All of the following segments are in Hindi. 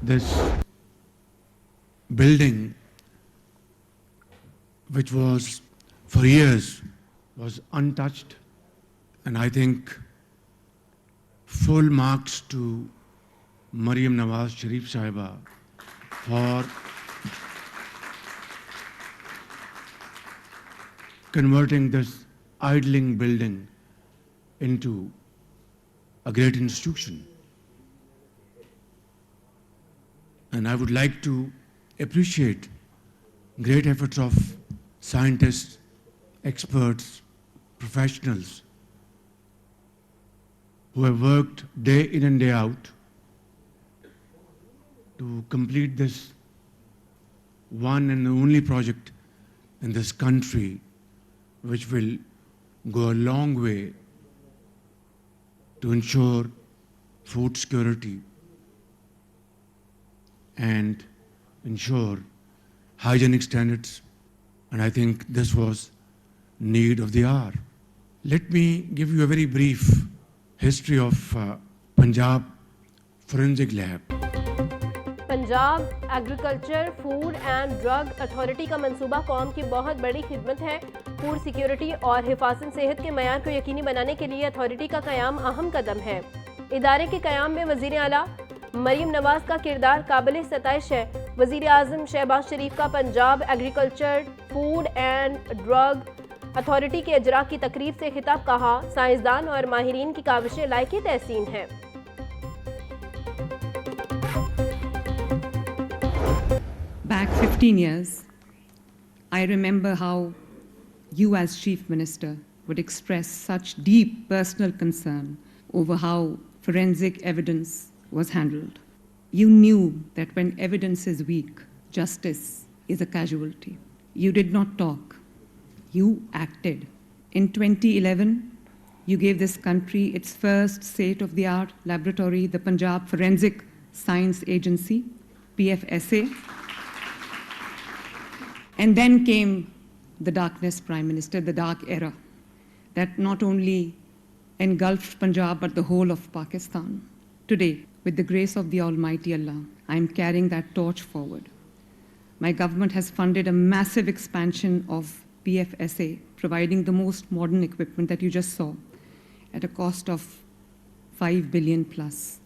this building, which was for years was untouched, and I think full marks to Maryam Nawaz Sharif Sahiba for converting this idling building into a great institution. And I would like to appreciate great efforts of scientists, experts, professionals who have worked day in and day out to complete this one and only project in this country, which will go a long way to ensure food security and ensure hygienic standards. And I think this was need of the hour. Let me give you a very brief history of Punjab Forensic Lab. Punjab agriculture food and drug authority का मंसूबा कौम की बहुत बड़ी खिदमत है। फूड सिक्योरिटी और हिफाजत सेहत के मयार को यकीनी बनाने के लिए अथॉरिटी का क़याम अहम कदम है। इदारे के क़याम में वज़ीर आला मरीम नवाज का किरदार काबिल सताइश है। वज़ीर आज़म शहबाज शरीफ का Punjab agriculture food and drug authority के इजरा की तकरीब से खिताब कहा, साइंसदान और माहिरीन की काविशें लायक तहसीन हैं। Back 15 years, I remember how you as Chief Minister would express such deep personal concern over how forensic evidence was handled. You knew that when evidence is weak, justice is a casualty. You did not talk. You acted. In 2011, you gave this country its first state-of-the-art laboratory, the Punjab Forensic Science Agency, PFSA. And then came the darkness, Prime Minister, the dark era that not only engulfed Punjab but the whole of Pakistan. Today, with the grace of the Almighty Allah, I am carrying that torch forward. My government has funded a massive expansion of PFSA, providing the most modern equipment that you just saw at a cost of 5 billion plus.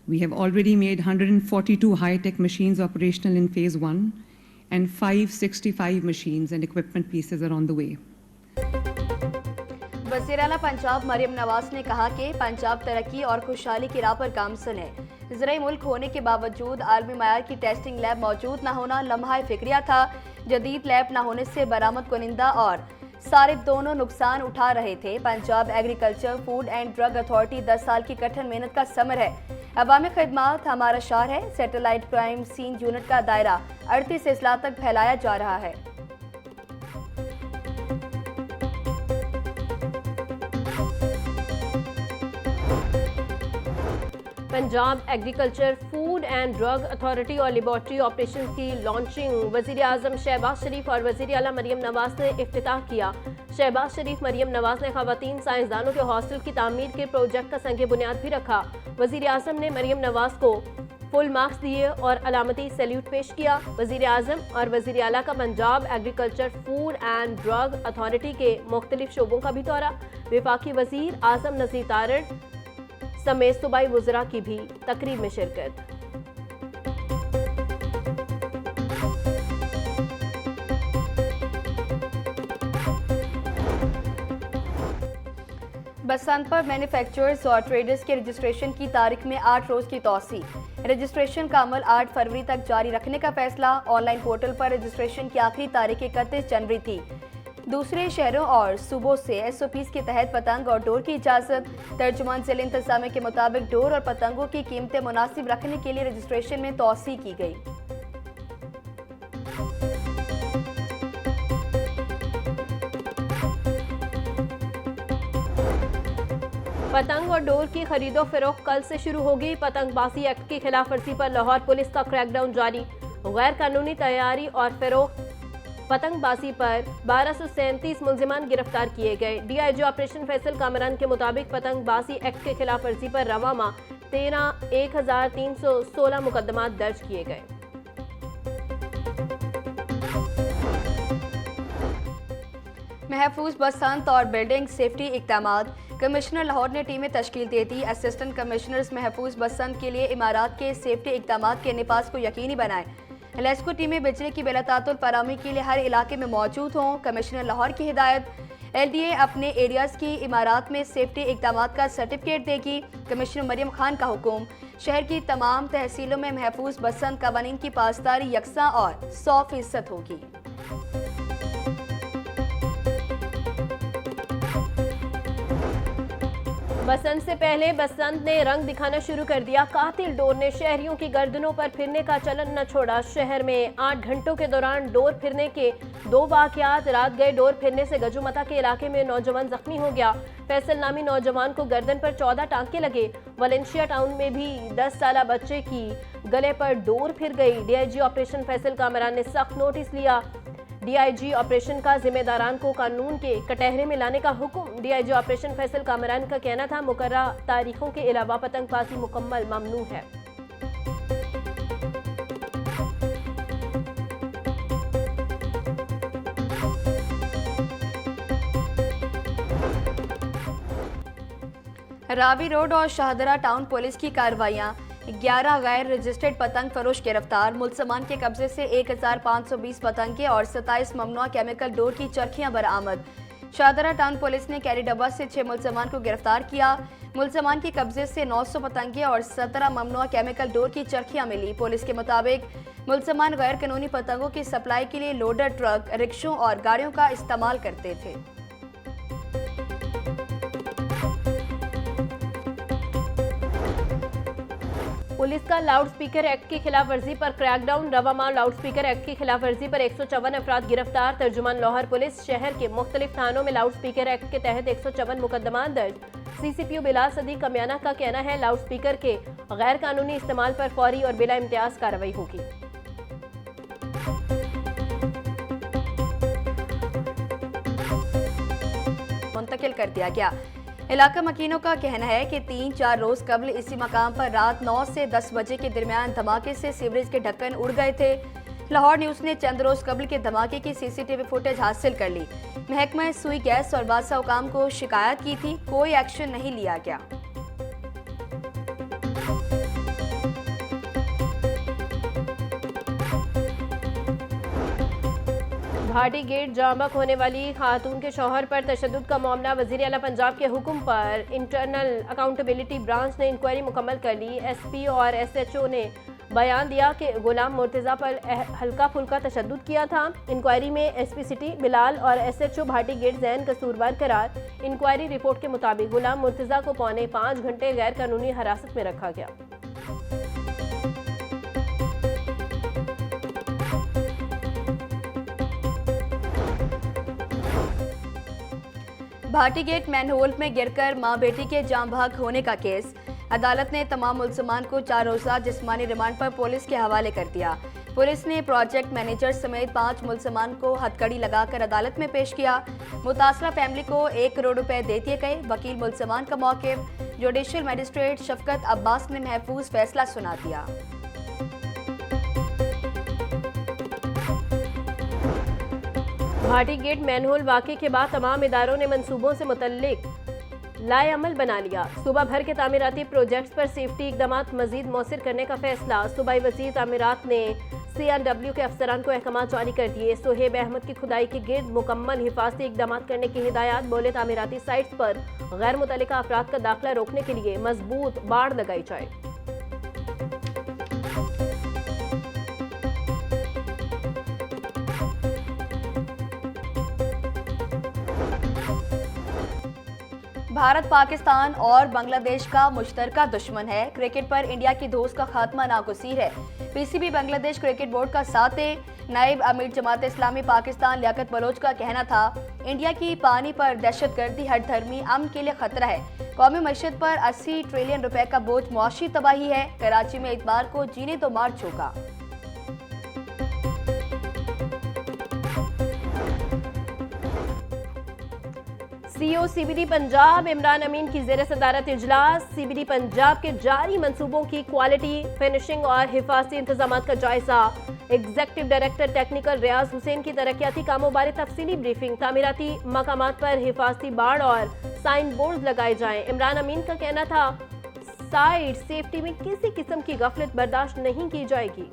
We have already made 142 high-tech machines operational in phase 1, and 565 machines and equipment pieces are on the way. वज़ीर आला पंजाब मरियम नवाज ने कहा कि पंजाब तरक्की और खुशहाली की राह पर गामजन है। ज़राई मुल्क होने के बावजूद आलमी मयार की टेस्टिंग लैब मौजूद न होना लम्हा फिक्रिया था। जदीद लैब न होने से बरामद कुनिंदा और सारिफ दोनों नुकसान उठा रहे थे। Punjab agriculture food and drug authority 10 साल की कठिन मेहनत का समर है। अवामी खिदमत हमारा शार है। सैटेलाइट क्राइम सीन यूनिट का दायरा 38 अजला तक फैलाया जा रहा है। Punjab agriculture food and drug authority और लेबॉर्ट्री ऑपरेशन की लॉन्चिंग वज़ीर आज़म शहबाज शरीफ और वज़ीर आला मरियम नवाज ने इफ्तिताह किया। शहबाज शरीफ मरियम नवाज ने ख़वातीन साइंसदानों के हॉस्टल की तामीर के प्रोजेक्ट का संग बुनियाद भी रखा। वज़ीर आज़म ने मरियम नवाज को फुल मार्क्स दिए और अलामती सैल्यूट पेश किया। वज़ीर आज़म और वज़ीर आला का Punjab agriculture food and drug authority के मुख्तलिफ शोबों का भी दौरा। वफाकी वज़ीर आज़म नज़ीर तारड़ समेत सूबाई वज़रा की भी तकरीब में शिरकत। बसंत पर मैन्युफैक्चरर्स और ट्रेडर्स के रजिस्ट्रेशन की तारीख में 8 रोज की तौसी। रजिस्ट्रेशन का अमल 8 फरवरी तक जारी रखने का फैसला। ऑनलाइन पोर्टल पर रजिस्ट्रेशन की आखिरी तारीख 31 जनवरी थी। दूसरे शहरों और सूबों से SOPs के तहत पतंग और डोर की इजाज़त। तर्जुमान ज़िले इंतज़ामिया के मुताबिक डोर और पतंगों की कीमतें मुनासिब रखने के लिए रजिस्ट्रेशन में तौसी की गई। पतंग और डोर की खरीदो फरोख्त कल से शुरू होगी। पतंगबाजी एक्ट की खिलाफ वर्जी पर लाहौर पुलिस का क्रैकडाउन जारी। गैर कानूनी तैयारी और फरोख्त पतंगबाजी पर 1237 मुलजिमान गिरफ्तार किए गए। DIG ऑपरेशन फैसल कामरान के मुताबिक पतंगबाजी एक्ट के खिलाफ वर्जी पर रवा माह 1316 मुकदमा दर्ज किए गए। महफूज बसंत और बिल्डिंग सेफ्टी इकदामात। कमिश्नर लाहौर ने टीमें तश्कील दे दी। असिस्टेंट कमिश्नर्स महफूज बसंत के लिए इमारात के सेफ्टी इकदामात के निफाज को यकीनी बनाएं। लेस्को टीमें बिजली की बिलातातुल फराहमी के लिए हर इलाके में मौजूद हों। कमिश्नर लाहौर की हिदायत। LDA अपने एरियाज की इमारात में सेफ्टी इकदामात का सर्टिफिकेट देगी। कमिश्नर मरियम खान का हुक्म। शहर की तमाम तहसीलों में महफूज बसंत कवानीन की पासदारी यकसा और 100% होगी। बसंत से पहले बसंत ने रंग दिखाना शुरू कर दिया। कातिल डोर ने शहरियों की गर्दनों पर फिरने का चलन न छोड़ा। शहर में 8 घंटों के दौरान डोर फिरने के 2 वाकयात। रात गए डोर फिरने से गजुमता के इलाके में नौजवान जख्मी हो गया। फैसल नामी नौजवान को गर्दन पर 14 टांके लगे। वलेंशिया टाउन में भी 10 साला बच्चे की गले पर डोर फिर गई। DIG ऑपरेशन फैसल कामरान ने सख्त नोटिस लिया। DIG ऑपरेशन का जिम्मेदारान को कानून के कटहरे में लाने का हुक्म। DIG ऑपरेशन फैसल कामरान का कहना था मुकर्ररा तारीखों के अलावा पतंगबाजी मुकम्मल ममनू है। रावी रोड और शाहदरा टाउन पुलिस की कार्रवाइयां। 11 गैर रजिस्टर्ड पतंग फरोश गिरफ्तार। मुल्ज़मान के कब्जे से 1520 पतंगे और 27 ममनुआ केमिकल डोर की चरखियां बरामद। शाहदरा टाउन पुलिस ने कैरी डब्बा से 6 मुल्ज़मान को गिरफ्तार किया। मुल्ज़मान के कब्जे से 900 पतंगे और 17 ममनुआ केमिकल डोर की चरखियां मिली। पुलिस के मुताबिक मुल्ज़मान गैर कानूनी पतंगों की सप्लाई के लिए लोडर ट्रक, रिक्शों और गाड़ियों का इस्तेमाल करते थे। पुलिस का लाउड स्पीकर एक्ट की खिलाफ वर्जी पर क्रैकडाउन। रवामा लाउड स्पीकर एक्ट की खिलाफ वर्जी पर 154 अफराद गिरफ्तार। तर्जुमान लाहौर पुलिस शहर के मुख्तलिफ थानों में लाउड स्पीकर एक्ट के तहत 154 मुकदमा दर्ज। CCPO बिलाल सदीक कमियाना का कहना है लाउड स्पीकर के गैर कानूनी इस्तेमाल पर फौरी और बिला इम्तियाज कार्रवाई होगी। मुंतकिल कर दिया गया। इलाका मकीनों का कहना है कि 3-4 रोज कबल इसी मकाम पर रात 9 से 10 बजे के दरमियान धमाके से सीवरेज के ढक्कन उड़ गए थे। लाहौर न्यूज़ ने चंद रोज कबल के धमाके की CCTV फुटेज हासिल कर ली। महकमा सुई गैस और बादशाह हुकाम को शिकायत की थी, कोई एक्शन नहीं लिया गया। भाटी गेट जामबक होने वाली खातून के शौहर पर तशद्दुद का मामला। वज़ीर आला पंजाब के हुक्म पर इंटरनल अकाउंटेबिलिटी ब्रांच ने इंक्वायरी मुकम्मल कर ली। SP और SHO ने बयान दिया कि गुलाम मुर्तज़ा पर हल्का फुल्का तशद्दुद किया था। इंक्वायरी में SP सिटी बिलाल और SHO भाटी गेट जैन कसूरवार करार। इंक्वायरी रिपोर्ट के मुताबिक गुलाम मुर्तज़ा को 4.25 घंटे गैर कानूनी हिरासत में रखा गया। भाटी गेट मैनहोल में गिरकर मां बेटी के जाम भाग होने का केस। अदालत ने तमाम मुल्ज़मान को 4 रोज़ा जिस्मानी रिमांड पर पुलिस के हवाले कर दिया। पुलिस ने प्रोजेक्ट मैनेजर समेत 5 मुल्ज़मान को हथकड़ी लगाकर अदालत में पेश किया। मुतासरा फैमिली को 1 करोड़ रुपए दे दिए गए। वकील मुल्ज़मान का मौक़िफ़। जुडिशल मजिस्ट्रेट शफकत अब्बास ने महफूज फैसला सुना दिया। भाटी गेट मैनहोल वाक़े के बाद तमाम इदारों ने मंसूबों से मुतल्लिक लाएअमल बना लिया। सूबा भर के तामीराती प्रोजेक्ट्स पर सेफ्टी इक़दामात मज़ीद मौसर करने का फैसला। सूबाई वज़ीर तामीरात ने CRW के अफसरान को अहकामात जारी कर दिए। सोहेब अहमद की खुदाई के गिर्द मुकम्मल हिफाजती इक़दामात करने की हिदायत। बोले तामीराती साइट्स पर गैर मुतल्लिका अफराद का दाखिला रोकने के लिए मजबूत बाड़ लगाई जाए। भारत पाकिस्तान और बांग्लादेश का मुश्तरका दुश्मन है। क्रिकेट पर इंडिया की दोस्त का खात्मा नागुज़ीर है। PCB बांग्लादेश क्रिकेट बोर्ड का साथ है। नायब अमीर जमात इस्लामी पाकिस्तान लियाकत बलोच का कहना था इंडिया की पानी पर दहशतगर्दी हर धर्मी अमन के लिए खतरा है। कौमी मईशत पर 80 ट्रिलियन रुपए का बोझ मुआशी तबाही है। कराची में इतवार को जीने तो मार झोंका। सीईओ सीबीडी पंजाब इमरान अमीन की ज़ेर सदारत इजलास। सीबीडी पंजाब के जारी मंसूबों की क्वालिटी, फिनिशिंग और हिफाजती इंतजाम का जायजा। एग्जेक्टिव डायरेक्टर टेक्निकल रियाज हुसैन की तरक्याती कामों बारे तफसीली ब्रीफिंग। तामीराती मकामात पर हिफाजती बाड़ और साइन बोर्ड लगाए जाएं। इमरान अमीन का कहना था साइड सेफ्टी में किसी किस्म की गफलत बर्दाश्त नहीं की जाएगी।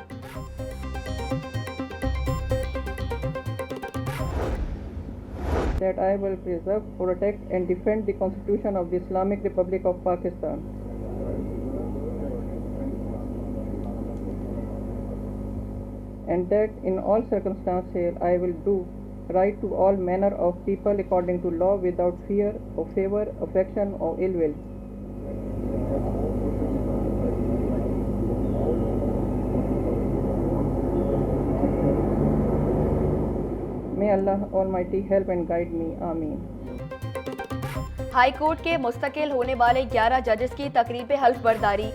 That I will preserve, protect and defend the Constitution of the Islamic Republic of Pakistan. And that in all circumstances I will do right to all manner of people according to law without fear or favor, affection or ill will. May Allah Almighty help and guide me. Ameen. High court के मुस्तकिल होने वाले 11 जजेस की तकरीब हल्फ बर्दारी।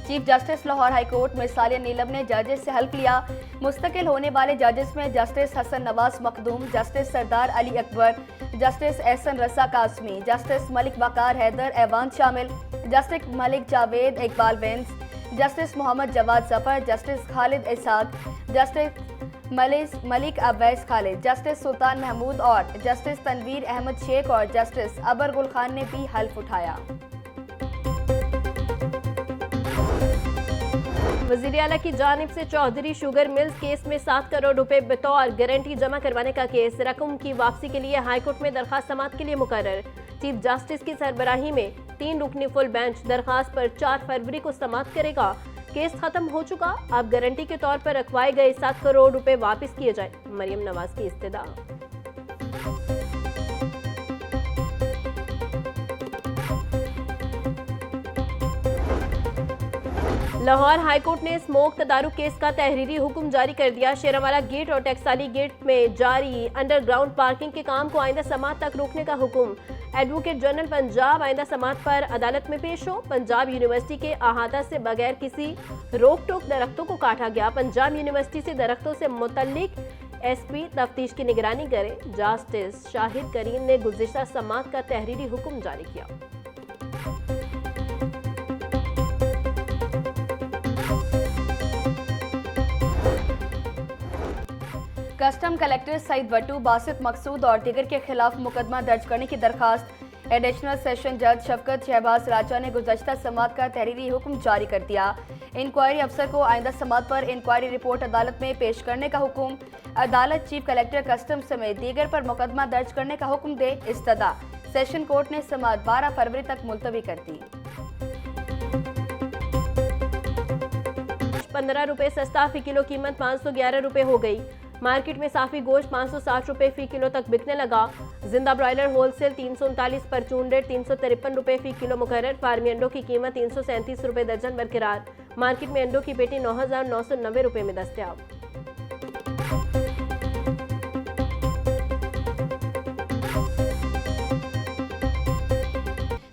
Chief justice Lahore high court में सालिया नीलम ने जजेस से हल्फ लिया। मुस्तकिल होने वाले जजेस में justice Hasan Nawaz Makhdoom, justice Sardar Ali Akbar, justice Ehsan Raza Qasmi, justice Malik Waqar Haider Awan शामिल, justice Malik Javed Iqbal Wains, justice Mohammad Jawad Zafar, justice Khalid Ishaq, justice Malik Awais Khalid, justice Sultan Mahmood और जस्टिस तनवीर अहमद शेख और जस्टिस अबर गुल खान ने भी हल्फ उठाया। वज़ीर आला की जानिब से चौधरी शुगर मिल्स केस में 7 करोड़ रुपए बतौर गारंटी जमा करवाने का केस रकम की वापसी के लिए हाईकोर्ट में दरखास्त समाअत के लिए मुकर्रर। चीफ जस्टिस की सरबराही में 3 रुकनी फुल बेंच दरखास्त पर 4 फरवरी को समाअत करेगा। केस खत्म हो चुका, अब गारंटी के तौर पर रखवाए गए 7 करोड़ रुपए वापस किए जाए। मरियम नवाज की इस्तदा। लाहौर हाईकोर्ट ने स्मोक तदारुक केस का तहरीरी हुक्म जारी कर दिया। शेरावाला गेट और टैक्साली गेट में जारी अंडरग्राउंड पार्किंग के काम को आइंदा समाअत तक रोकने का हुक्म। एडवोकेट जनरल पंजाब आइंदा समाअत पर अदालत में पेश हो। पंजाब यूनिवर्सिटी के अहाता से बगैर किसी रोक टोक दरख्तों को काटा गया। पंजाब यूनिवर्सिटी से दरख्तों से मुतल्लिक एसपी तफ्तीश की निगरानी करे। जस्टिस शाहिद करीम ने गुज़िश्ता समाअत का तहरीरी हुक्म जारी किया। कस्टम कलेक्टर सईद वट्टू, बासित मकसूद और दिगर के खिलाफ मुकदमा दर्ज करने की दरखास्त। एडिशनल सेशन जज शफकत शहबाज राजा ने गुज़श्ता समाअत का तहरीरी हुक्म जारी कर दिया। इंक्वायरी अफसर को आइंदा समाअत पर इंक्वायरी रिपोर्ट अदालत में पेश करने का हुक्म। अदालत चीफ कलेक्टर कस्टम समेत दीगर पर मुकदमा दर्ज करने का हुक्म दे। इस्तदा। सेशन कोर्ट ने समाअत 12 फरवरी तक मुलतवी कर दी। 15 रुपए सस्ता, फी किलो कीमत 511 रुपए हो गई। मार्केट में साफी गोश्त 560 रुपए फी किलो तक बिकने लगा। जिंदा ब्रॉयलर होलसेल 339, परचून रेट 353 रुपए फी किलो मुकर्रर। फार्मी अंडों की कीमत 337 रुपए दर्जन बरकरार। मार्केट में अंडों की पेटी 9,990 रुपए में दस्तयाब।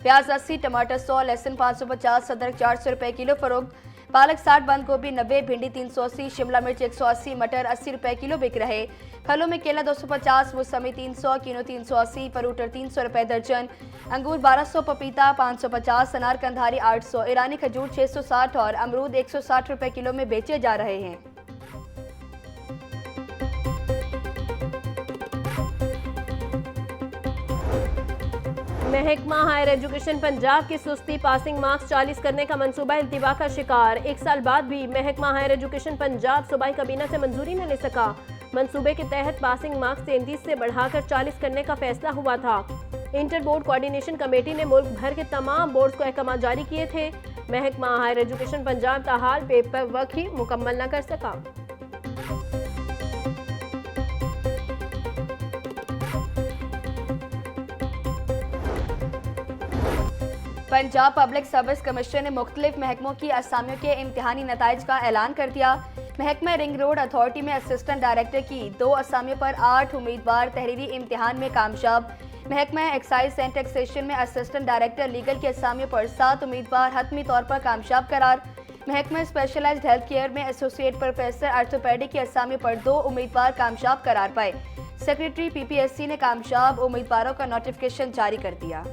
प्याज 80, टमाटर 100, लहसुन 550, अदरक 400 रुपए किलो फरोख्त। पालक 60, बंद गोभी 90, भिंडी 380, शिमला मिर्च 180, मटर 80 रुपए किलो बिक रहे। फलों में केला 250, मौसमी 300, किनो 380, फ्रूटर 300 रुपए दर्जन, अंगूर 1200, पपीता 550, अनार कंधारी 800, ईरानी खजूर 660 और अमरूद 160 रुपए किलो में बेचे जा रहे हैं। महकमा हायर एजुकेशन पंजाब की सुस्ती, पासिंग मार्क्स 40 करने का मंसूबा इल्तिवा का शिकार। 1 साल बाद भी महकमा हायर एजुकेशन पंजाब सूबाई काबीना से मंजूरी न ले सका। मंसूबे के तहत पासिंग मार्क्स 33 से बढ़ाकर 40 करने का फैसला हुआ था। इंटर बोर्ड कोऑर्डिनेशन कमेटी ने मुल्क भर के तमाम बोर्ड्स को अहकाम जारी किए थे। महकमा हायर एजुकेशन पंजाब ताहाल पेपर वर्क ही मुकम्मल न कर सका। पंजाब पब्लिक सर्विस कमीशन ने मुख्तलिफ महकमों की असामियों के इम्तिहानी नताइज का ऐलान कर दिया। महकमा रिंग रोड अथॉरिटी में असिस्टेंट डायरेक्टर की 2 असामियों पर 8 उम्मीदवार तहरीरी इम्तिहान में कामयाब। महकमा एक्साइज एंड टैक्सेशन में असिस्टेंट डायरेक्टर लीगल की असामियों पर 7 उम्मीदवार हतमी तौर पर कामयाब करार। महकमा स्पेशलाइज्ड हेल्थ केयर में एसोसिएट प्रोफेसर आर्थोपेडिक की असामियों पर 2 उम्मीदवार कामयाब करार पाए। सेक्रेटरी पीपीएससी ने कामयाब उम्मीदवारों का नोटिफिकेशन जारी कर दिया।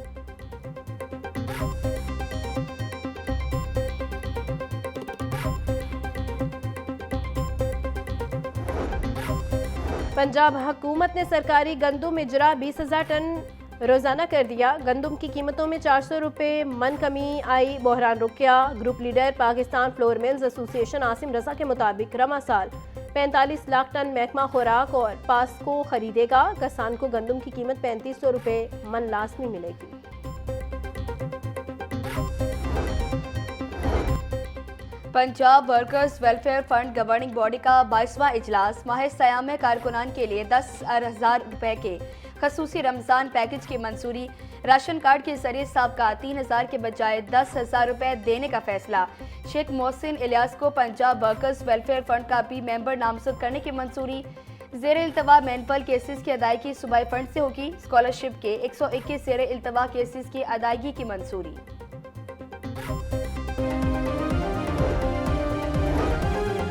पंजाब हुकूमत ने सरकारी गंदुम इजरा 20,000 टन रोजाना कर दिया। गंदुम की कीमतों में 400 रुपये मन कमी आई, बहरान रुक गया। Group leader Pakistan flour mills association Asim Raza के मुताबिक रमा साल 45 लाख टन महकमा खुराक और पास्को खरीदेगा। किसान को गंदुम की कीमत 3500 रुपये मन लाजमी मिलेगी। Punjab workers welfare fund governing body का 22वां इजलास माह सयाम में कारकुनान के लिए 10,000 रुपए के खसूसी रमज़ान पैकेज की मंजूरी। राशन कार्ड के जरिए साबका 3,000 के बजाय 10,000 रुपए देने का फैसला। शेख मोहसिन इलियास को पंजाब वर्कर्स वेलफेयर फंड का भी मेंबर नामजद करने की मंजूरी। ज़ेर इल्तवा मैनपल केसेस की अदायगी सूबाई फंड से होगी। स्कॉलरशिप के 121 ज़ेर इल्तवा केसेस की अदायगी की मंजूरी।